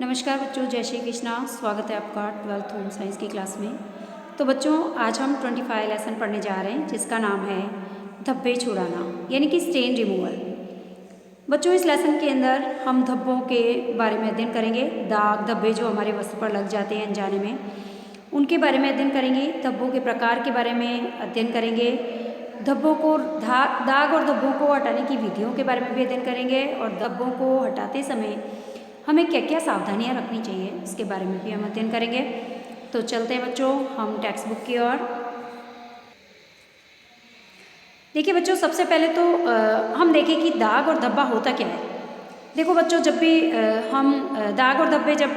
नमस्कार बच्चों, जय श्री कृष्णा। स्वागत है आपका 12th होम साइंस की क्लास में। तो बच्चों, आज हम 25 लेसन पढ़ने जा रहे हैं जिसका नाम है धब्बे छुड़ाना यानी कि स्टेन रिमूवल। बच्चों, इस लेसन के अंदर हम धब्बों के बारे में अध्ययन करेंगे। दाग धब्बे जो हमारे वस्त्र पर लग जाते हैं अनजाने में, उनके बारे में अध्ययन करेंगे। धब्बों के प्रकार के बारे में अध्ययन करेंगे। धब्बों को दाग और धब्बों को हटाने की विधियों के बारे में भी अध्ययन करेंगे। और धब्बों को हटाते समय हमें क्या क्या सावधानियां रखनी चाहिए इसके बारे में भी हम अध्ययन करेंगे। तो चलते हैं बच्चों हम टेक्स्ट बुक की ओर। देखिए बच्चों, सबसे पहले तो हम देखें कि दाग और धब्बा होता क्या है। देखो बच्चों, जब भी हम दाग और धब्बे जब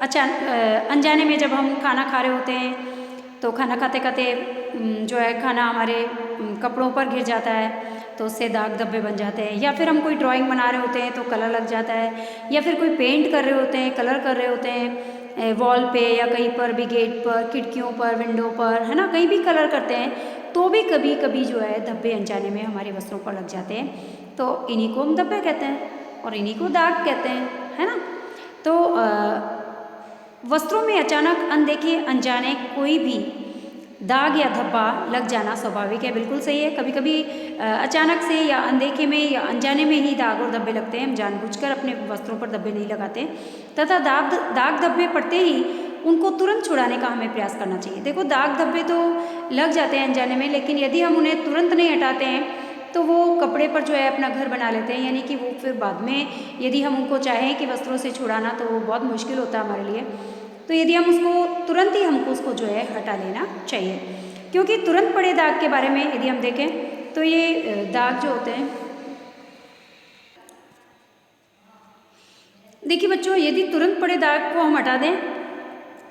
अनजाने में जब हम खाना खा रहे होते हैं तो खाना खाते खाते जो है खाना हमारे कपड़ों पर गिर जाता है तो उससे दाग धब्बे बन जाते हैं। या फिर हम कोई ड्राइंग बना रहे होते हैं तो कलर लग जाता है, या फिर कोई पेंट कर रहे होते हैं, कलर कर रहे होते हैं वॉल पे या कहीं पर भी, गेट पर, खिड़कियों पर, विंडो पर, है ना, कहीं भी कलर करते हैं तो भी कभी कभी जो है धब्बे अनजाने में हमारे वस्त्रों पर लग जाते हैं। तो इन्हीं को हम धब्बे कहते हैं और इन्हीं को दाग कहते हैं, है ना। तो वस्त्रों में अचानक अनदेखे अनजाने कोई भी दाग या धब्बा लग जाना स्वाभाविक है, बिल्कुल सही है। कभी कभी अचानक से या अनदेखे में या अनजाने में ही दाग और धब्बे लगते हैं। हम जानबूझकर अपने वस्त्रों पर धब्बे नहीं लगाते तथा दाग धब्बे पड़ते ही उनको तुरंत छुड़ाने का हमें प्रयास करना चाहिए। देखो, दाग धब्बे तो लग जाते हैं अनजाने में, लेकिन यदि हम उन्हें तुरंत नहीं हटाते हैं तो वो कपड़े पर जो है अपना घर बना लेते हैं, यानी कि वो फिर बाद में यदि हम उनको चाहें कि वस्त्रों से छुड़ाना तो वो बहुत मुश्किल होता है हमारे लिए। तो यदि हम उसको तुरंत ही हमको उसको जो है हटा लेना चाहिए, क्योंकि तुरंत पड़े दाग के बारे में यदि हम देखें तो ये दाग जो होते हैं, देखिए बच्चों, यदि तुरंत पड़े दाग को हम हटा दें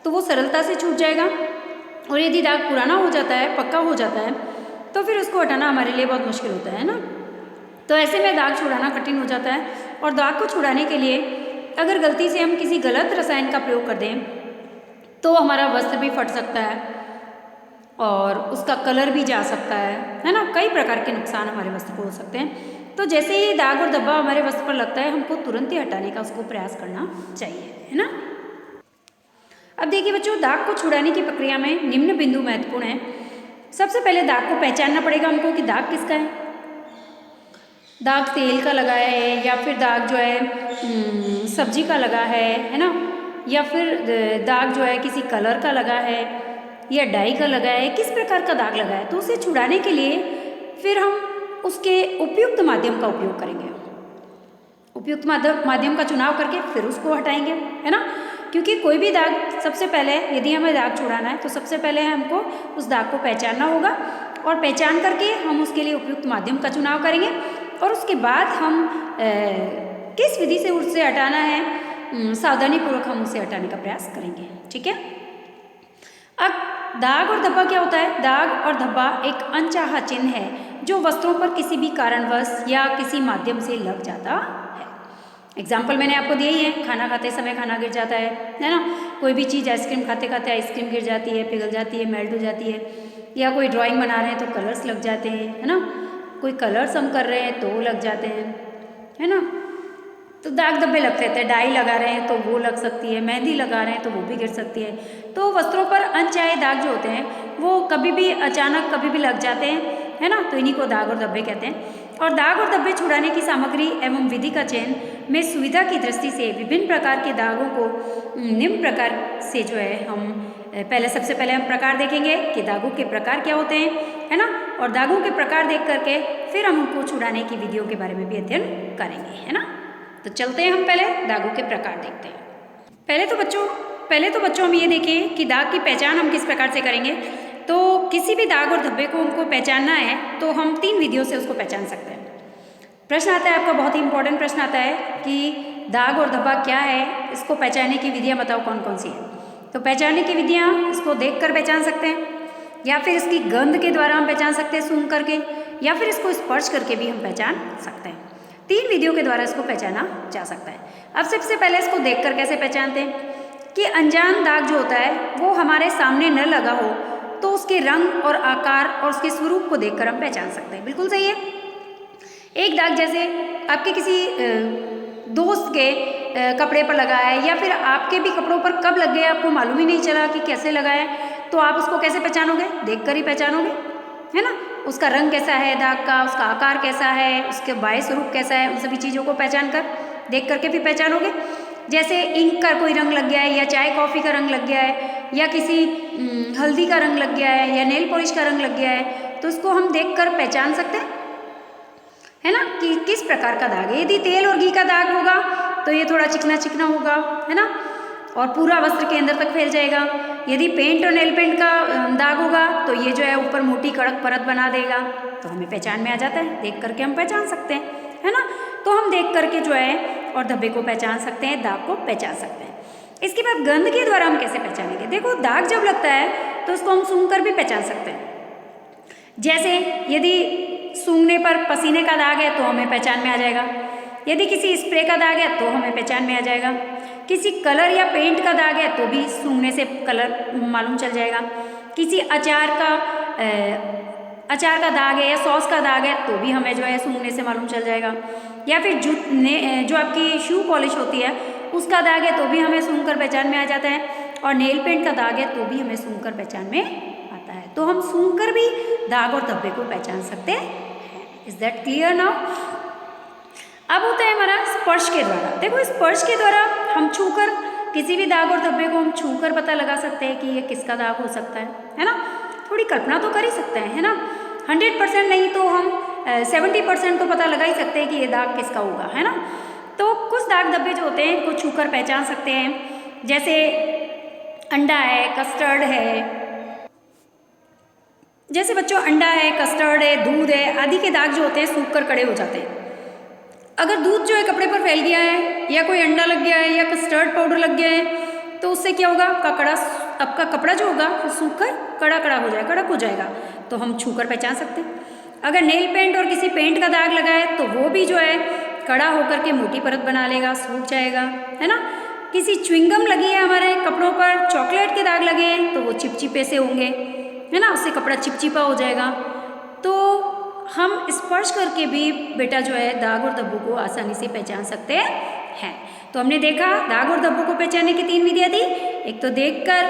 तो वो सरलता से छूट जाएगा। और यदि दाग पुराना हो जाता है, पक्का हो जाता है, तो फिर उसको हटाना हमारे लिए बहुत मुश्किल होता है ना। तो ऐसे में दाग छुड़ाना कठिन हो जाता है। और दाग को छुड़ाने के लिए अगर गलती से हम किसी गलत रसायन का प्रयोग कर दें तो हमारा वस्त्र भी फट सकता है और उसका कलर भी जा सकता है ना। कई प्रकार के नुकसान हमारे वस्त्र को हो सकते हैं। तो जैसे ही दाग और धब्बा हमारे वस्त्र पर लगता है, हमको तुरंत ही हटाने का उसको प्रयास करना चाहिए, है ना। अब देखिए बच्चों, दाग को छुड़ाने की प्रक्रिया में निम्न बिंदु महत्वपूर्ण है। सबसे पहले दाग को पहचानना पड़ेगा हमको कि दाग किसका है। दाग तेल का लगा है या फिर दाग जो है सब्जी का लगा है ना, या फिर दाग जो है किसी कलर का लगा है या डाई का लगा है, किस प्रकार का दाग लगा है। तो उसे छुड़ाने के लिए फिर हम उसके उपयुक्त माध्यम का उपयोग करेंगे। उपयुक्त माध्यम का चुनाव करके फिर उसको हटाएंगे, है ना। क्योंकि कोई भी दाग, सबसे पहले यदि हमें दाग छुड़ाना है तो सबसे पहले हमको उस दाग को पहचानना होगा और पहचान करके हम उसके लिए उपयुक्त माध्यम का चुनाव करेंगे और उसके बाद हम किस विधि से उससे हटाना है, सावधानीपूर्वक हम उसे हटाने का प्रयास करेंगे, ठीक है। अब दाग और धब्बा क्या होता है। दाग और धब्बा एक अनचाहा चिन्ह है जो वस्त्रों पर किसी भी कारणवश या किसी माध्यम से लग जाता है। एग्जाम्पल मैंने आपको दिए ही है, खाना खाते समय खाना गिर जाता है ना। कोई भी चीज़, आइसक्रीम खाते खाते आइसक्रीम गिर जाती है, पिघल जाती है, मेल्ट हो जाती है। या कोई ड्राइंग बना रहे हैं तो कलर्स लग जाते हैं, है ना। कोई कलर्स हम कर रहे हैं तो वो लग जाते हैं, है ना। तो दाग धब्बे लगते रहते हैं। डाई लगा रहे हैं तो वो लग सकती है, मेहंदी लगा रहे हैं तो वो भी गिर सकती है। तो वस्त्रों पर अनचाहे दाग जो होते हैं वो कभी भी अचानक कभी भी लग जाते हैं, है ना। तो इन्हीं को दाग और धब्बे कहते हैं। और दाग और धब्बे छुड़ाने की सामग्री एवं विधि का चयन में सुविधा की दृष्टि से विभिन्न प्रकार के दागों को निम्न प्रकार से जो है हम सबसे पहले हम प्रकार देखेंगे कि दागों के प्रकार क्या होते हैं, है ना। और दागों के प्रकार देख करके फिर हम उनको छुड़ाने की विधियों के बारे में भी अध्ययन करेंगे, है ना। तो चलते हैं हम पहले दागों के प्रकार देखते हैं। पहले तो बच्चों हम ये देखें कि दाग की पहचान हम किस प्रकार से करेंगे। तो किसी भी दाग और धब्बे को हमको पहचानना है तो हम 3 विधियों से उसको पहचान सकते हैं। प्रश्न आता है आपका, बहुत ही इंपॉर्टेंट प्रश्न आता है कि दाग और धब्बा क्या है, इसको पहचानने की विधियाँ बताओ कौन कौन सी है। तो पहचानने की विधियाँ, इसको देख कर पहचान सकते हैं, या फिर इसकी गंध के द्वारा हम पहचान सकते हैं सूंघ करके, या फिर इसको स्पर्श करके भी हम पहचान सकते हैं। 3 विधियों के द्वारा इसको पहचाना जा सकता है। अब सबसे पहले इसको देखकर कैसे पहचानते हैं कि अनजान दाग जो होता है वो हमारे सामने न लगा हो तो उसके रंग और आकार और उसके स्वरूप को देखकर हम पहचान सकते हैं, बिल्कुल सही है। एक दाग, जैसे आपके किसी दोस्त के कपड़े पर लगा है या फिर आपके भी कपड़ों पर कब लग गया आपको मालूम ही नहीं चला कि कैसे लगा है, तो आप उसको कैसे पहचानोगे? देख कर ही पहचानोगे, है ना। उसका रंग कैसा है दाग का, उसका आकार कैसा है, उसके बाह्य स्वरूप कैसा है, उन सभी चीज़ों को पहचान कर देख करके भी पहचानोगे। जैसे इंक का कोई रंग लग गया है या चाय कॉफ़ी का रंग लग गया है या किसी हल्दी का रंग लग गया है या नेल पॉलिश का रंग लग गया है, तो उसको हम देख कर पहचान सकते हैं, है ना, कि किस प्रकार का दाग है। यदि तेल और घी का दाग होगा तो ये थोड़ा चिकना चिकना होगा, है ना, और पूरा वस्त्र के अंदर तक फैल जाएगा। यदि पेंट और नेल पेंट का दाग होगा तो ये जो है ऊपर मोटी कड़क परत बना देगा, तो हमें पहचान में आ जाता है, देख करके हम पहचान सकते हैं, है ना। तो हम देख करके जो है और धब्बे को पहचान सकते हैं, दाग को पहचान सकते हैं। इसके बाद गंध के द्वारा हम कैसे पहचानेंगे? देखो, दाग जब लगता है तो उसको हम सूंघ कर भी पहचान सकते हैं। जैसे यदि सूंघने पर पसीने का दाग है तो हमें पहचान में आ जाएगा, यदि किसी स्प्रे का दाग है तो हमें पहचान में आ जाएगा, किसी कलर या पेंट का दाग है तो भी सूंघने से कलर मालूम चल जाएगा, किसी अचार का दाग है या सॉस का दाग है तो भी हमें जो है सूंघने से मालूम चल जाएगा, या फिर जो आपकी शू पॉलिश होती है उसका दाग है तो भी हमें सूंघ कर पहचान में आ जाता है, और नेल पेंट का दाग है तो भी हमें सूंघ कर पहचान में आता है। तो हम सूंघ कर भी दाग और धब्बे को पहचान सकते हैं। Is that clear now? अब होता है हमारा स्पर्श के द्वारा। देखो, स्पर्श के द्वारा हम छूकर किसी भी दाग और धब्बे को हम छूकर पता लगा सकते हैं कि ये किसका दाग हो सकता है ना। थोड़ी कल्पना तो कर ही सकते हैं, है ना। 100% नहीं तो हम 70% तो पता लगा ही सकते हैं कि ये दाग किसका होगा, है ना। तो कुछ दाग धब्बे जो होते हैं इनको छूकर पहचान सकते हैं, जैसे अंडा है, कस्टर्ड है, जैसे बच्चों अंडा है, कस्टर्ड है, दूध है आदि के दाग जो होते हैं सूख कर खड़े हो जाते हैं। अगर दूध जो है कपड़े पर फैल गया है या कोई अंडा लग गया है या कस्टर्ड पाउडर लग गया है तो उससे क्या होगा? आपका कपड़ा जो होगा वो सूख कर कड़ा हो जाएगा, कड़क हो जाएगा, तो हम छू कर पहचान सकते हैं। अगर नेल पेंट और किसी पेंट का दाग लगा है तो वो भी जो है कड़ा होकर के मोटी परत बना लेगा, सूख जाएगा, है ना। किसी च्युइंगम लगी है हमारे कपड़ों पर, चॉकलेट के दाग लगे हैं तो वो चिपचिपे से होंगे, है ना, उससे कपड़ा चिपचिपा हो जाएगा। तो हम स्पर्श करके भी बेटा जो है दाग और धब्बों को आसानी से पहचान सकते हैं। तो हमने देखा दाग और धब्बों को पहचानने की 3 विधियाँ थी, एक तो देखकर,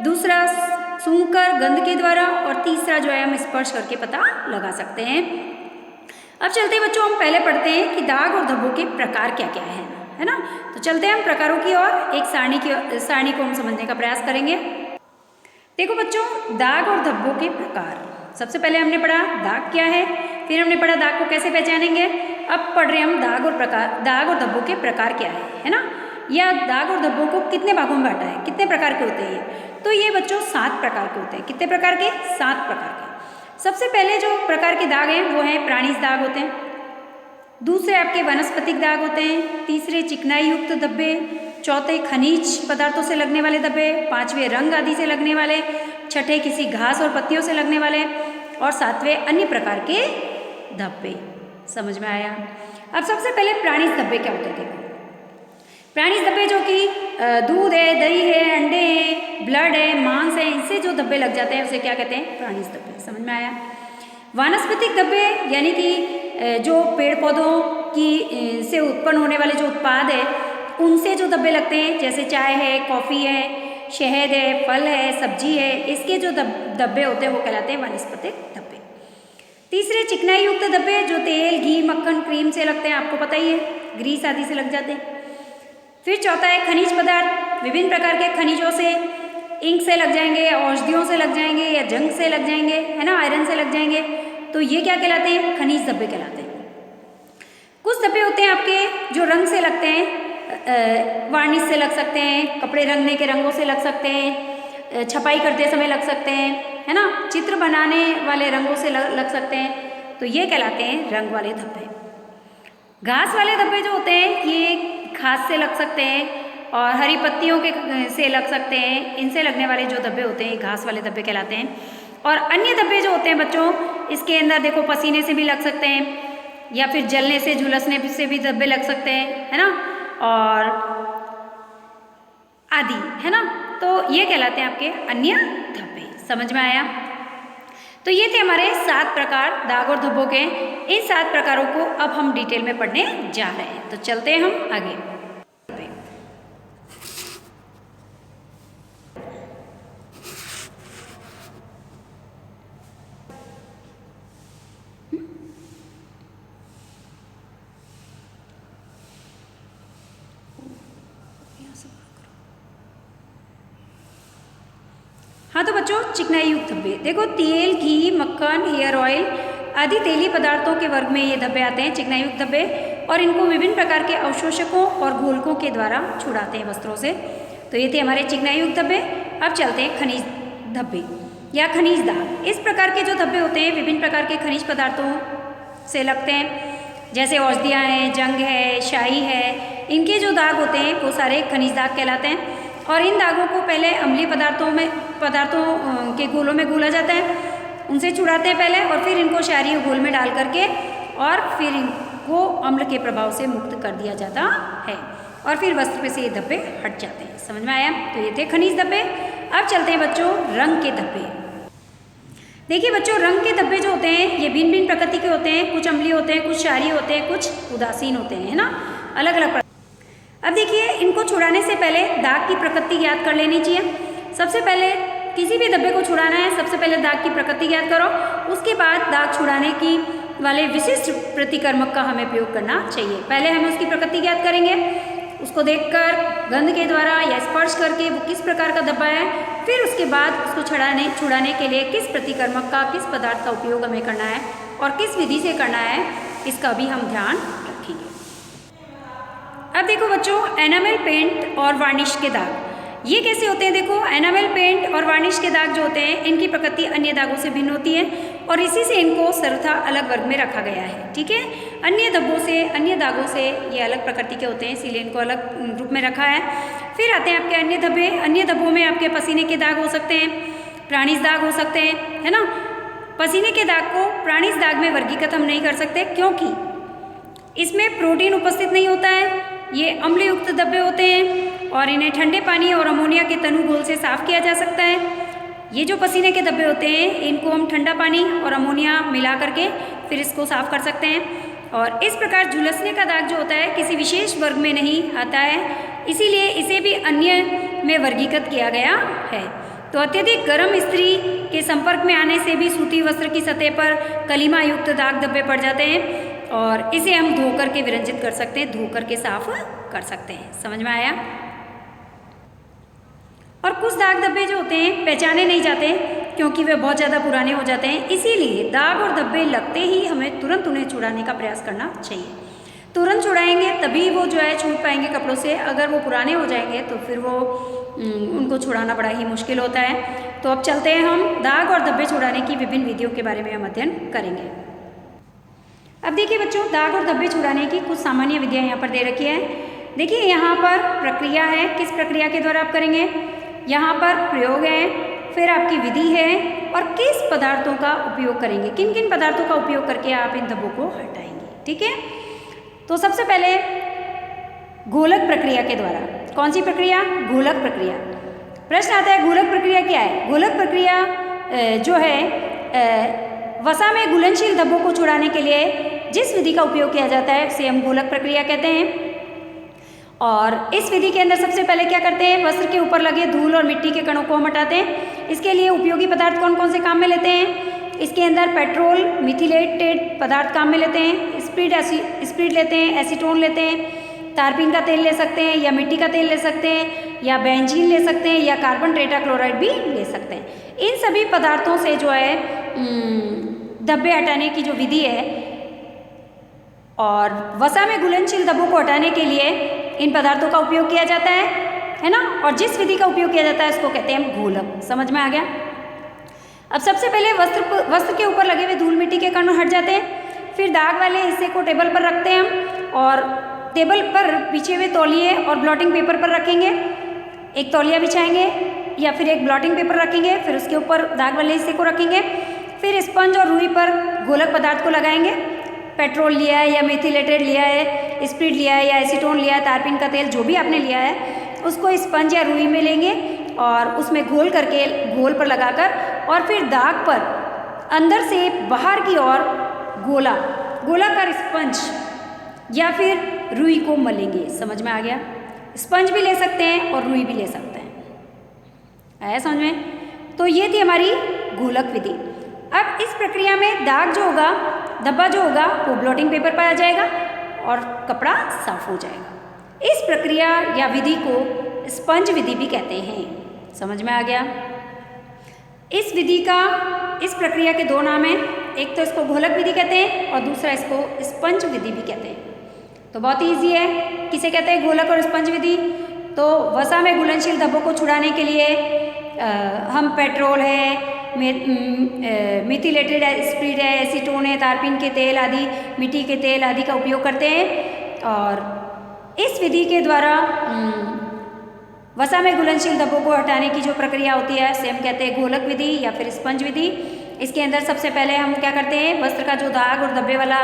दूसरा सूंघकर गंध के द्वारा, और तीसरा जो है हम स्पर्श करके पता लगा सकते हैं। अब चलते हैं बच्चों, हम पहले पढ़ते हैं कि दाग और धब्बों के प्रकार क्या क्या है ना। तो चलते हैं हम प्रकारों की ओर, एक सारणी को हम समझने का प्रयास करेंगे। देखो बच्चों, दाग और धब्बों के प्रकार। सबसे पहले हमने पढ़ा दाग क्या है, फिर हमने पढ़ा दाग को कैसे पहचानेंगे। अब पढ़ रहे हम दाग और धब्बों के प्रकार क्या है ना, या दाग और धब्बों को कितने भागों में बांटा है, कितने प्रकार के होते हैं। तो ये बच्चों 7 प्रकार के होते हैं। कितने प्रकार के? 7 प्रकार के। सबसे पहले जो प्रकार के दाग हैं वो हैं प्राणिज दाग होते हैं, दूसरे आपके वनस्पतिक दाग होते हैं, तीसरे चिकनाई युक्त धब्बे, चौथे खनिज पदार्थों से लगने वाले धब्बे, पांचवें रंग आदि से लगने वाले, छठे किसी घास और पत्तियों से लगने वाले, और सातवें अन्य प्रकार के धब्बे। समझ में आया? अब सबसे पहले प्राणिज धब्बे क्या होते हैं। देखो, प्राणिज धब्बे जो कि दूध है, दही है, अंडे हैं, ब्लड है, मांस है, इनसे जो धब्बे लग जाते हैं उसे क्या कहते हैं? प्राणिज धब्बे। समझ में आया? वानस्पतिक धब्बे यानी कि जो पेड़ पौधों की से उत्पन्न होने वाले जो उत्पाद है उनसे जो धब्बे लगते हैं, जैसे चाय है, कॉफ़ी है, शहद है, फल है, सब्जी है, इसके जो धब्बे होते हैं वो कहलाते हैं वानस्पतिक धब्बे। तीसरे चिकनाई युक्त धब्बे जो तेल, घी, मक्खन, क्रीम से लगते हैं, आपको पता ही है, ग्रीस आदि से लग जाते हैं। फिर चौथा है खनिज पदार्थ, विभिन्न प्रकार के खनिजों से, इंक से लग जाएंगे, औषधियों से लग जाएंगे, या जंग से लग जाएंगे, है ना, आयरन से लग जाएंगे, तो ये क्या कहलाते हैं? खनिज धब्बे कहलाते हैं। कुछ धब्बे होते हैं आपके जो रंग से लगते हैं, वार्निश से लग सकते हैं, कपड़े रंगने के रंगों से लग सकते हैं, छपाई करते समय लग सकते हैं, है ना, चित्र बनाने वाले रंगों से लग सकते हैं, तो ये कहलाते हैं रंग वाले धब्बे। घास वाले धब्बे जो होते हैं ये घास से लग सकते हैं और हरी पत्तियों के से लग सकते हैं, इनसे लगने वाले जो धब्बे होते हैं घास वाले धब्बे कहलाते हैं। और अन्य धब्बे जो होते हैं बच्चों, इसके अंदर देखो पसीने से भी लग सकते हैं, या फिर जलने से, झुलसने से भी धब्बे लग सकते हैं, है ना, और आदि, है ना, तो ये कहलाते हैं आपके अन्य धब्बे। समझ में आया? तो ये थे हमारे 7 प्रकार दाग और धब्बों के। इन 7 प्रकारों को अब हम डिटेल में पढ़ने जा रहे हैं, तो चलते हैं हम आगे। हाँ तो बच्चों, चिकनाई युक्त धब्बे देखो, तेल, घी, मक्खन, हेयर ऑयल आदि तेलीय पदार्थों के वर्ग में ये धब्बे आते हैं, चिकनाई युक्त धब्बे, और इनको विभिन्न प्रकार के अवशोषकों और घोलकों के द्वारा छुड़ाते हैं वस्त्रों से। तो ये थे हमारे चिकनाई युक्त धब्बे। अब चलते हैं खनिज धब्बे या खनिज दाग। इस प्रकार के जो धब्बे होते हैं विभिन्न प्रकार के खनिज पदार्थों से लगते हैं, जैसे औषधियाँ हैं, जंग है, शाही है, इनके जो दाग होते हैं वो सारे खनिज दाग कहलाते हैं। और इन दागों को पहले अम्लीय पदार्थों के घोलों में घोला जाता है, उनसे छुड़ाते हैं पहले, और फिर इनको क्षारीय घोल में डाल करके और फिर इनको अम्ल के प्रभाव से मुक्त कर दिया जाता है, और फिर वस्त्र पे से ये धब्बे हट जाते हैं। समझ में आया? तो ये थे खनिज धब्बे। अब चलते हैं बच्चों रंग के धब्बे। देखिए बच्चों, रंग के धब्बे जो होते हैं ये भिन्न भिन्न प्रकृति के होते हैं, कुछ अम्लीय होते हैं, कुछ क्षारीय होते हैं, कुछ उदासीन होते हैं, है ना, अलग अलग। अब देखिए, इनको छुड़ाने से पहले दाग की प्रकृति ज्ञात कर लेनी चाहिए। सबसे पहले किसी भी धब्बे को छुड़ाना है, सबसे पहले दाग की प्रकृति ज्ञात करो, उसके बाद दाग छुड़ाने की वाले विशिष्ट प्रतिकर्मक का हमें प्रयोग करना चाहिए। पहले हम उसकी प्रकृति ज्ञात करेंगे, उसको देखकर गंध के द्वारा या स्पर्श करके वो किस प्रकार का धब्बा है, फिर उसके बाद उसको छुड़ाने के लिए किस प्रतिकर्मक का, किस पदार्थ का उपयोग हमें करना है और किस विधि से करना है, इसका भी हम ध्यान रखेंगे। अब देखो बच्चों, एनामेल पेंट और वार्निश के दाग ये कैसे होते हैं। देखो, एनामेल पेंट और वार्निश के दाग जो होते हैं इनकी प्रकृति अन्य दागों से भिन्न होती है और इसी से इनको सर्वथा अलग वर्ग में रखा गया है। ठीक है, अन्य धब्बों से, अन्य दागों से ये अलग प्रकृति के होते हैं, इसीलिए इनको अलग रूप में रखा है। फिर आते हैं आपके अन्य धब्बे। अन्य धब्बों में आपके पसीने के दाग हो सकते हैं, प्राणिज दाग हो सकते हैं, है ना। पसीने के दाग को प्राणिज दाग में वर्गीकृत हम नहीं कर सकते, क्योंकि इसमें प्रोटीन उपस्थित नहीं होता है, ये अम्ल युक्त धब्बे होते हैं और इन्हें ठंडे पानी और अमोनिया के तनु घोल से साफ किया जा सकता है। ये जो पसीने के धब्बे होते हैं इनको हम ठंडा पानी और अमोनिया मिला करके फिर इसको साफ कर सकते हैं। और इस प्रकार झुलसने का दाग जो होता है किसी विशेष वर्ग में नहीं आता है, इसीलिए इसे भी अन्य में वर्गीकृत किया गया है। तो अत्यधिक गर्म इस्त्री के संपर्क में आने से भी सूती वस्त्र की सतह पर कलिमा युक्त दाग धब्बे पड़ जाते हैं और इसे हम धो करके विरंजित कर सकते हैं, धो करके साफ कर सकते हैं। समझ में आया? और कुछ दाग धब्बे जो होते हैं पहचाने नहीं जाते क्योंकि वे बहुत ज़्यादा पुराने हो जाते हैं, इसीलिए दाग और धब्बे लगते ही हमें तुरंत उन्हें छुड़ाने का प्रयास करना चाहिए। तुरंत छुड़ाएंगे तभी वो जो है छूट पाएंगे कपड़ों से, अगर वो पुराने हो जाएंगे तो फिर वो उनको छुड़ाना बड़ा ही मुश्किल होता है। तो अब चलते हैं हम दाग और धब्बे छुड़ाने की विभिन्न विधियों के बारे में हम अध्ययन करेंगे। अब देखिए बच्चों, दाग और धब्बे छुड़ाने की कुछ सामान्य विधियाँ यहाँ पर दे रखी है। देखिए यहाँ पर प्रक्रिया है, किस प्रक्रिया के द्वारा आप करेंगे, यहाँ पर प्रयोग है, फिर आपकी विधि है और किस पदार्थों का उपयोग करेंगे, किन किन पदार्थों का उपयोग करके आप इन धब्बों को हटाएंगे। ठीक है, तो सबसे पहले घोलक प्रक्रिया के द्वारा। कौन सी प्रक्रिया? घोलक प्रक्रिया। प्रश्न आता है घोलक प्रक्रिया क्या है? घोलक प्रक्रिया जो है वसा में घुलनशील धब्बों को छुड़ाने के लिए जिस विधि का उपयोग किया जाता है उसे हम घोलक प्रक्रिया कहते हैं। और इस विधि के अंदर सबसे पहले क्या करते हैं, वस्त्र के ऊपर लगे धूल और मिट्टी के कणों को हम हटाते हैं। इसके लिए उपयोगी पदार्थ कौन कौन से काम में लेते हैं? इसके अंदर पेट्रोल, मिथिलेटेड पदार्थ काम में लेते हैं, स्प्रिट लेते हैं, एसीटोन लेते हैं, तारपीन का तेल ले सकते हैं या मिट्टी का तेल ले सकते हैं या बेंजीन ले सकते हैं या कार्बन टेट्राक्लोराइड भी ले सकते हैं। इन सभी पदार्थों से जो है धब्बे हटाने की जो विधि है, और वसा में घुलनशील धब्बों को हटाने के लिए इन पदार्थों का उपयोग किया जाता है ना। और जिस विधि का उपयोग किया जाता है उसको कहते हैं हम घोलक। समझ में आ गया? अब सबसे पहले वस्त्र के ऊपर लगे हुए धूल मिट्टी के कण हट जाते हैं। फिर दाग वाले हिस्से को टेबल पर रखते हैं हम, और टेबल पर बिछे हुए तौलिए और ब्लॉटिंग पेपर पर रखेंगे। एक तौलिया बिछाएंगे या फिर एक ब्लॉटिंग पेपर रखेंगे, फिर उसके ऊपर दाग वाले हिस्से को रखेंगे। फिर स्पंज और रुई पर घोलक पदार्थ को लगाएंगे। पेट्रोल लिया है या मेथिलेटेड लिया है, स्प्रिट लिया है या एसीटोन लिया है, तारपीन का तेल जो भी आपने लिया है उसको स्पंज या रुई में लेंगे और उसमें घोल करके घोल पर लगाकर और फिर दाग पर अंदर से बाहर की ओर गोलाकार स्पंज या फिर रुई को मलेंगे। समझ में आ गया? स्पंज भी ले सकते हैं और रुई भी ले सकते हैं। आया समझ में? तो ये थी हमारी घोलक विधि। अब इस प्रक्रिया में दाग जो होगा, धब्बा जो होगा, वो ब्लॉटिंग पेपर पर आ जाएगा और कपड़ा साफ हो जाएगा। इस प्रक्रिया या विधि को स्पंज विधि भी कहते हैं। समझ में आ गया? इस प्रक्रिया के दो नाम हैं, एक तो इसको घोलक विधि कहते हैं और दूसरा इसको स्पंज विधि भी कहते हैं। तो बहुत ईजी है। किसे कहते हैं घोलक और स्पंज विधि? तो वसा में घुलनशील धब्बों को छुड़ाने के लिए हम पेट्रोल है, मिथिलेटेड स्पिरिट है, एसीटोन है, तारपीन के तेल आदि, मिट्टी के तेल आदि का उपयोग करते हैं। और इस विधि के द्वारा वसा में घुलनशील धब्बों को हटाने की जो प्रक्रिया होती है उसे हम कहते हैं घोलक विधि या फिर स्पंज विधि। इसके अंदर सबसे पहले हम क्या करते हैं, वस्त्र का जो दाग और धब्बे वाला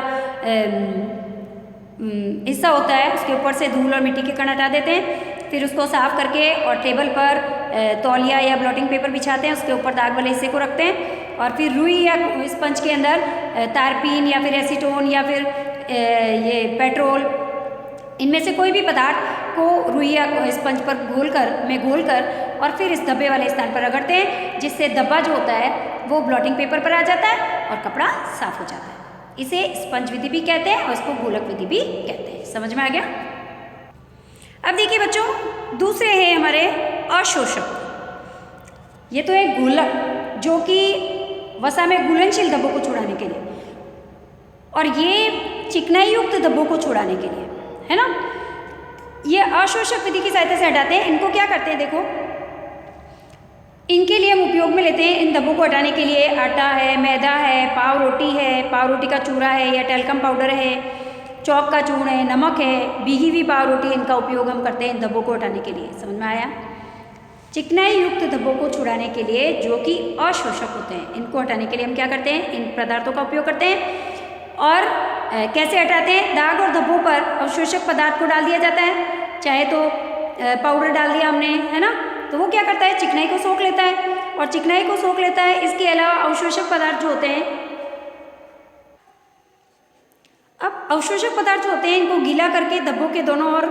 हिस्सा होता है उसके ऊपर से धूल और मिट्टी के कण हटा देते हैं। फिर उसको साफ करके और टेबल पर तौलिया या ब्लॉटिंग पेपर बिछाते हैं, उसके ऊपर दाग वाले हिस्से को रखते हैं और फिर रुई या स्पंज के अंदर तारपीन या फिर एसीटोन या फिर ये पेट्रोल, इनमें से कोई भी पदार्थ को रुई या स्पंज पर घोलकर और फिर इस धब्बे वाले स्थान पर रगड़ते हैं, जिससे धब्बा जो होता है वो ब्लॉटिंग पेपर पर आ जाता है और कपड़ा साफ हो जाता है। इसे स्पंज विधि भी कहते हैं और इसको घोलक विधि भी कहते हैं। समझ में आ गया? अब देखिए बच्चों, दूसरे हैं हमारे अशोषक। ये तो एक घोलक जो कि वसा में घुलनशील धब्बों को छुड़ाने के लिए, और ये चिकनाई युक्त धब्बों को छुड़ाने के लिए, है ना। ये अशोषक विधि की सहायता से हटाते हैं। इनको क्या करते हैं, देखो, इनके लिए हम उपयोग में लेते हैं इन धब्बों को हटाने के लिए आटा है, मैदा है, पाव रोटी का चूरा है या टेल्कम पाउडर है, चौक का चूर्ण है, नमक है, भीगी हुई पाव रोटी, इनका उपयोग हम करते हैं इन धब्बों को हटाने के लिए। समझ में आया? चिकनाई युक्त धब्बों को छुड़ाने के लिए जो कि अशोषक होते हैं, इनको हटाने के लिए हम क्या करते हैं, इन पदार्थों का उपयोग करते हैं। और कैसे हटाते हैं? दाग और धब्बों पर अवशोषक पदार्थ को डाल दिया जाता है, चाहे तो पाउडर डाल दिया हमने, है ना, तो वो क्या करता है, चिकनाई को सोख लेता है और चिकनाई को सोख लेता है। इसके अलावा अवशोषक पदार्थ जो होते हैं, अब अवशोषक पदार्थ जो होते हैं इनको गीला करके धब्बों के दोनों ओर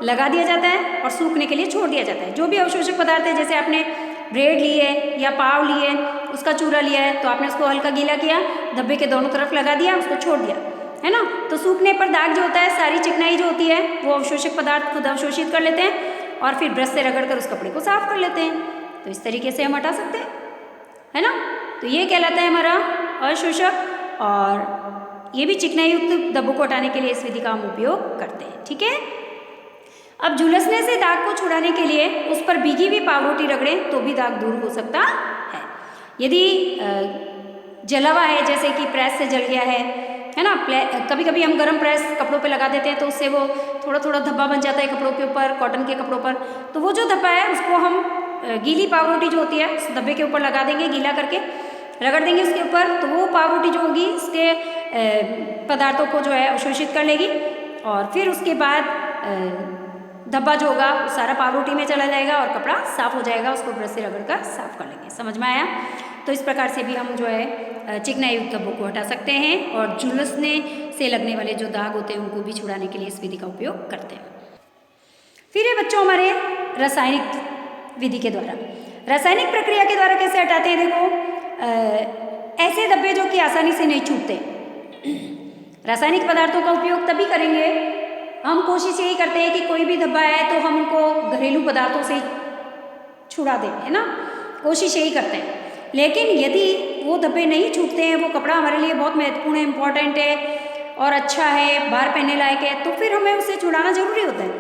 लगा दिया जाता है और सूखने के लिए छोड़ दिया जाता है। जो भी अवशोषक पदार्थ है, जैसे आपने ब्रेड ली है या पाव ली है, उसका चूरा लिया है, तो आपने उसको हल्का गीला किया, धब्बे के दोनों तरफ लगा दिया, उसको छोड़ दिया, है ना। तो सूखने पर दाग जो होता है, सारी चिकनाई जो होती है वो अवशोषक पदार्थ खुद अवशोषित कर लेते हैं और फिर ब्रश से रगड़ कर उस कपड़े को साफ कर लेते हैं। तो इस तरीके से हम हटा सकते हैं, है ना। तो ये कहलाता है हमारा अशोषक, और ये भी चिकनाई युक्त धब्बों को हटाने के लिए इस विधि का हम उपयोग करते हैं। ठीक है। अब झुलसने से दाग को छुड़ाने के लिए उस पर भीगी हुई पाव रोटी रगड़ें तो भी दाग दूर हो सकता है। यदि जला हुआ है, जैसे कि प्रेस से जल गया है ना, कभी कभी हम गरम प्रेस कपड़ों पे लगा देते हैं तो उससे वो थोड़ा थोड़ा धब्बा बन जाता है कपड़ों के ऊपर, कॉटन के कपड़ों पर। तो वो जो धब्बा है उसको हम गीली पाव रोटी जो होती है उस धब्बे के ऊपर लगा देंगे, गीला करके रगड़ देंगे उसके ऊपर, तो वो पाव रोटी जो होगी इसके पदार्थों को जो है अवशोषित कर लेगी और फिर उसके बाद धब्बा जो होगा वो सारा पाव रोटी में चला जाएगा और कपड़ा साफ हो जाएगा, उसको ब्रश से रगड़ कर साफ कर लेंगे। समझ में आया? तो इस प्रकार से भी हम जो है चिकनाई युक्त धब्बों को हटा सकते हैं और झुलसने से लगने वाले जो दाग होते हैं उनको भी छुड़ाने के लिए इस विधि का उपयोग करते हैं। फिर है बच्चों हमारे रासायनिक विधि के द्वारा। रासायनिक प्रक्रिया के द्वारा कैसे हटाते हैं? देखो, ऐसे धब्बे जो कि आसानी से नहीं छूटते, रासायनिक पदार्थों का उपयोग तभी करेंगे, हम कोशिश यही करते हैं कि कोई भी धब्बा है तो हम उनको घरेलू पदार्थों से छुड़ा दें, है ना, कोशिश यही करते हैं। लेकिन यदि वो धब्बे नहीं छूटते हैं, वो कपड़ा हमारे लिए बहुत महत्वपूर्ण है, इम्पॉर्टेंट है और अच्छा है, बाहर पहनने लायक है, तो फिर हमें उसे छुड़ाना जरूरी होता है।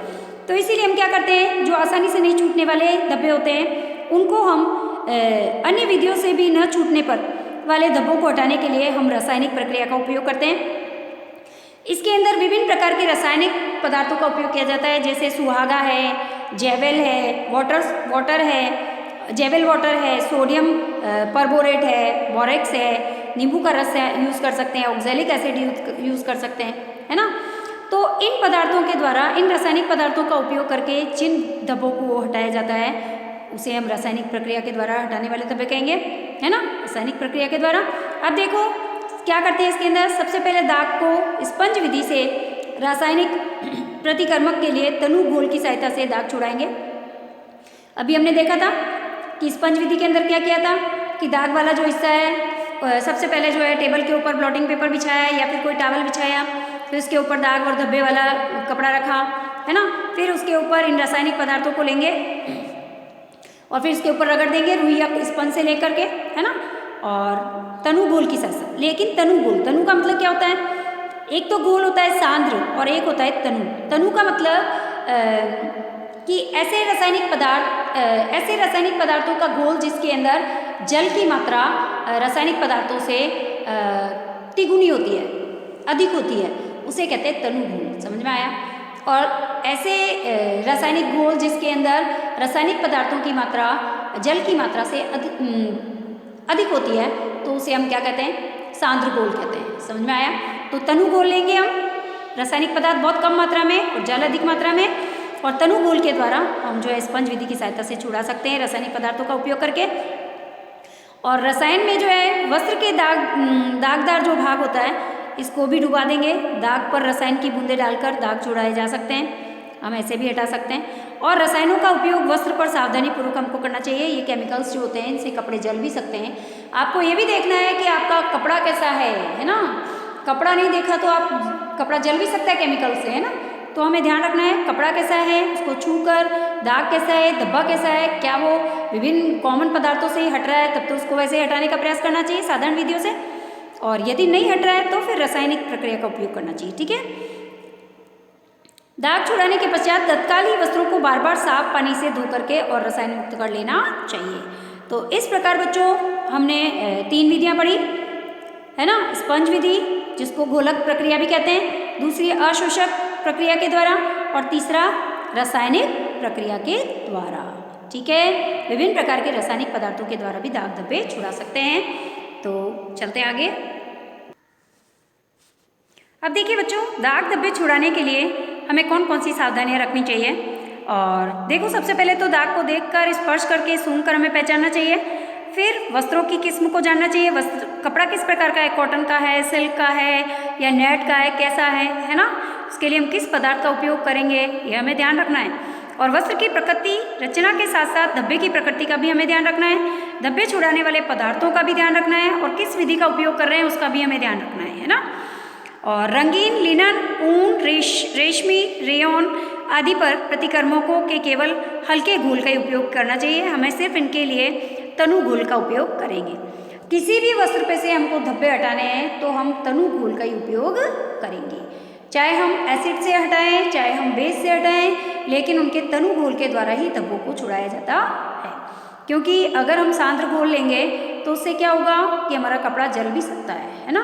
तो इसीलिए हम क्या करते हैं, जो आसानी से नहीं छूटने वाले धब्बे होते हैं उनको हम अन्य विधियों से भी न छूटने पर वाले धब्बों को हटाने के लिए हम रासायनिक प्रक्रिया का उपयोग करते हैं। इसके अंदर विभिन्न प्रकार के रासायनिक पदार्थों का उपयोग किया जाता है, जैसे सुहागा है, जेवेल है, वाटर है, जेवेल वाटर है, सोडियम परबोरेट है, बोरेक्स है, नींबू का रस यूज़ कर सकते हैं, ऑक्जेलिक एसिड यूज़ कर सकते हैं, है ना। तो इन पदार्थों के द्वारा, इन रासायनिक पदार्थों का उपयोग करके जिन धब्बों को हटाया जाता है उसे हम रासायनिक प्रक्रिया के द्वारा हटाने वाले धब्बे कहेंगे, है ना, रासायनिक प्रक्रिया के द्वारा। अब देखो क्या करते हैं इसके अंदर, सबसे पहले दाग को स्पंज विधि से रासायनिक प्रतिकर्मक के लिए तनु घोल की सहायता से दाग छुड़ाएंगे। अभी हमने देखा था कि स्पंज विधि के अंदर क्या किया था कि दाग वाला जो हिस्सा है सबसे पहले जो है टेबल के ऊपर ब्लॉटिंग पेपर बिछाया या फिर कोई टॉवल बिछाया, फिर उसके ऊपर दाग और धब्बे वाला कपड़ा रखा, है ना। फिर उसके ऊपर इन रासायनिक पदार्थों को लेंगे और फिर इसके ऊपर रगड़ देंगे रुई या स्पंज से लेकर के, है ना। और तनु घोल की सहायता, लेकिन तनु घोल, तनु का मतलब क्या होता है, एक तो घोल होता है सांद्र और एक होता है तनु। तनु का मतलब कि ऐसे रासायनिक पदार्थों का घोल जिसके अंदर जल की मात्रा रासायनिक पदार्थों से तिगुनी होती है, अधिक होती है, उसे कहते हैं तनु घोल। समझ में आया। और ऐसे रासायनिक घोल जिसके अंदर रासायनिक पदार्थों की मात्रा जल की मात्रा से अधिक होती है तो उसे हम क्या कहते हैं, सांद्र घोल कहते हैं। समझ में आया। तो तनु घोल लेंगे हम, रासायनिक पदार्थ बहुत कम मात्रा में और जल अधिक मात्रा में, और तनु घोल के द्वारा हम जो है स्पंज विधि की सहायता से छुड़ा सकते हैं रासायनिक पदार्थों का उपयोग करके। और रसायन में जो है वस्त्र के दागदार जो भाग होता है इसको भी डुबा देंगे, दाग पर रसायन की बूंदें डालकर दाग छुड़ाए जा सकते हैं, हम ऐसे भी हटा सकते हैं। और रसायनों का उपयोग वस्त्र पर सावधानी पूर्वक हमको करना चाहिए। ये केमिकल्स जो होते हैं इनसे कपड़े जल भी सकते हैं। आपको ये भी देखना है कि आपका कपड़ा कैसा है ना। कपड़ा नहीं देखा तो आप कपड़ा जल भी सकता है केमिकल से, है ना। तो हमें ध्यान रखना है कपड़ा कैसा है, उसको छूकर दाग कैसा है, धब्बा कैसा है, क्या वो विभिन्न कॉमन पदार्थों से ही हट रहा है, तब तो उसको वैसे हटाने का प्रयास करना चाहिए साधारण विधियों से। और यदि नहीं हट रहा है तो फिर रासायनिक प्रक्रिया का उपयोग करना चाहिए। ठीक है। दाग छुड़ाने के पश्चात तत्काल ही वस्त्रों को बार बार साफ पानी से धो करके और रसायन मुक्त कर लेना चाहिए। तो इस प्रकार बच्चों हमने 3 विधियां पढ़ी, है ना। स्पंज विधि जिसको घोलक प्रक्रिया भी कहते हैं, दूसरी अशोषक प्रक्रिया के द्वारा, और तीसरा रासायनिक प्रक्रिया के द्वारा। ठीक है। विभिन्न प्रकार के रासायनिक पदार्थों के द्वारा भी दाग धब्बे छुड़ा सकते हैं। तो चलते हैं आगे। अब देखिए बच्चों, दाग धब्बे छुड़ाने के लिए हमें कौन कौन सी सावधानियां रखनी चाहिए। और देखो सबसे पहले तो दाग को देखकर, स्पर्श करके, सूंघ कर हमें पहचानना चाहिए। फिर वस्त्रों की किस्म को जानना चाहिए, वस्त्र कपड़ा किस प्रकार का है, कॉटन का है, सिल्क का है या नेट का है, कैसा है ना। उसके लिए हम किस पदार्थ का उपयोग करेंगे ये हमें ध्यान रखना है। और वस्त्र की प्रकृति रचना के साथ साथ धब्बे की प्रकृति का भी हमें ध्यान रखना है, धब्बे छुड़ाने वाले पदार्थों का भी ध्यान रखना है, और किस विधि का उपयोग कर रहे हैं उसका भी हमें ध्यान रखना है ना। और रंगीन लिनन, ऊन, रेशमी, रेयॉन आदि पर प्रतिकर्मकों के केवल हल्के घोल का ही उपयोग करना चाहिए। हमें सिर्फ इनके लिए तनु घोल का उपयोग करेंगे। किसी भी वस्त्र पे से हमको धब्बे हटाने हैं तो हम तनु घोल का ही उपयोग करेंगे, चाहे हम एसिड से हटाएं, चाहे हम बेस से हटाएं, लेकिन उनके तनु घोल के द्वारा ही धब्बों को छुड़ाया जाता है। क्योंकि अगर हम सांद्र घोल लेंगे तो उससे क्या होगा कि हमारा कपड़ा जल भी सकता है ना।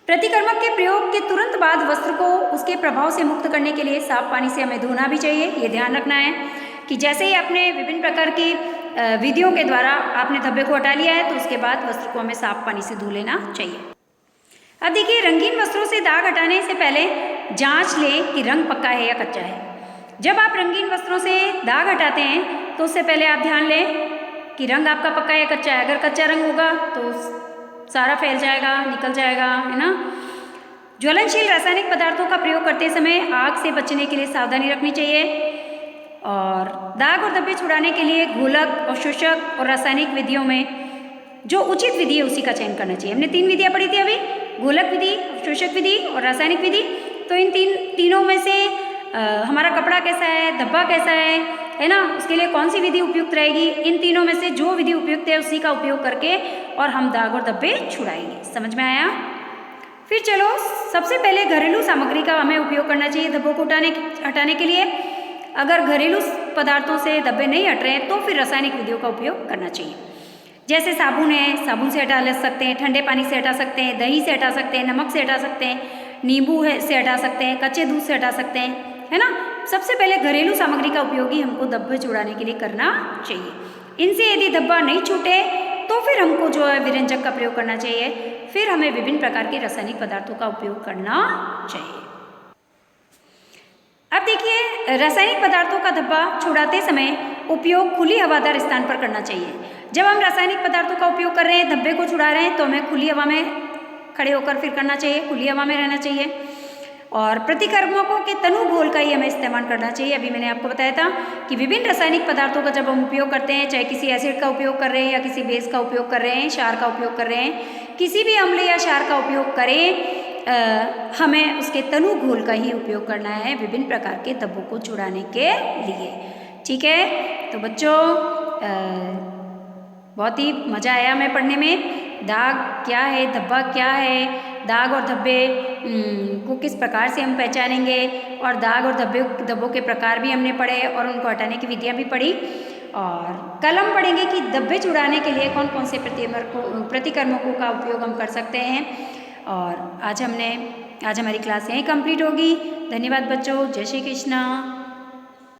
प्रतिकर्मक के प्रयोग के तुरंत बाद वस्त्र को उसके प्रभाव से मुक्त करने के लिए साफ पानी से हमें धोना भी चाहिए। ये ध्यान रखना है कि जैसे ही आपने विभिन्न प्रकार की विधियों के द्वारा आपने धब्बे को हटा लिया है तो उसके बाद वस्त्र को हमें साफ पानी से धो लेना चाहिए। अब देखिए, रंगीन वस्त्रों से दाग हटाने से पहले जांच लें कि रंग पक्का है या कच्चा है। जब आप रंगीन वस्त्रों से दाग हटाते हैं तो उससे पहले आप ध्यान लें कि रंग आपका पक्का है या कच्चा है। अगर कच्चा रंग होगा तो सारा फैल जाएगा, निकल जाएगा, है ना। ज्वलनशील रासायनिक पदार्थों का प्रयोग करते समय आग से बचने के लिए सावधानी रखनी चाहिए। और दाग और धब्बे छुड़ाने के लिए घोलक, अवशोषक और रासायनिक विधियों में जो उचित विधि है उसी का चयन करना चाहिए। हमने 3 विधियाँ पढ़ी थी अभी, घोलक विधि, अवशोषक विधि और रासायनिक विधि। तो इन तीनों में से हमारा कपड़ा कैसा है, धब्बा कैसा है ना, उसके लिए कौन सी विधि उपयुक्त रहेगी। इन तीनों में से जो विधि उपयुक्त है उसी का उपयोग करके और हम दाग और धब्बे छुड़ाएंगे। समझ में आया। फिर चलो, सबसे पहले घरेलू सामग्री का हमें उपयोग करना चाहिए धब्बों को हटाने के लिए। अगर घरेलू पदार्थों से धब्बे नहीं हट रहे हैं तो फिर रासायनिक विधियों का उपयोग करना चाहिए। जैसे साबुन है, साबुन से हटा ले सकते हैं, ठंडे पानी से हटा सकते हैं, दही से हटा सकते हैं, नमक से हटा सकते हैं, नींबू से हटा सकते हैं, कच्चे दूध से हटा सकते हैं, है ना। सबसे पहले घरेलू सामग्री का उपयोग ही हमको धब्बे छुड़ाने के लिए करना चाहिए। इनसे यदि धब्बा नहीं छूटे तो फिर हमको जो है विरंजक का प्रयोग करना चाहिए। फिर हमें विभिन्न प्रकार के रासायनिक पदार्थों का उपयोग करना चाहिए। अब देखिए, रासायनिक पदार्थों का धब्बा छुड़ाते समय उपयोग खुली हवादार स्थान पर करना चाहिए। जब हम रासायनिक पदार्थों का उपयोग कर रहे हैं, धब्बे को छुड़ा रहे हैं, तो हमें खुली हवा में खड़े होकर फिर करना चाहिए, खुली हवा में रहना चाहिए। और प्रतिकर्मकों के तनु घोल का ही हमें इस्तेमाल करना चाहिए। अभी मैंने आपको बताया था कि विभिन्न रासायनिक पदार्थों का जब हम उपयोग करते हैं, चाहे किसी एसिड का उपयोग कर रहे हैं या किसी बेस का उपयोग कर रहे हैं, क्षार का उपयोग कर रहे हैं, किसी भी अम्ल या क्षार का उपयोग करें, हमें उसके तनु घोल का ही उपयोग करना है विभिन्न प्रकार के धब्बों को छुड़ाने के लिए। ठीक है, तो बच्चों बहुत ही मज़ा आया हमें पढ़ने में। दाग क्या है, धब्बा क्या है, दाग और धब्बे को किस प्रकार से हम पहचानेंगे, और दाग और धब्बों के प्रकार भी हमने पढ़े और उनको हटाने की विधियाँ भी पढ़ी। और कल हम पढ़ेंगे कि धब्बे छुड़ाने के लिए कौन कौन से प्रतिकर्मकों का उपयोग हम कर सकते हैं। और आज हमारी क्लास यहीं कंप्लीट होगी। धन्यवाद बच्चों, जय श्री कृष्णा।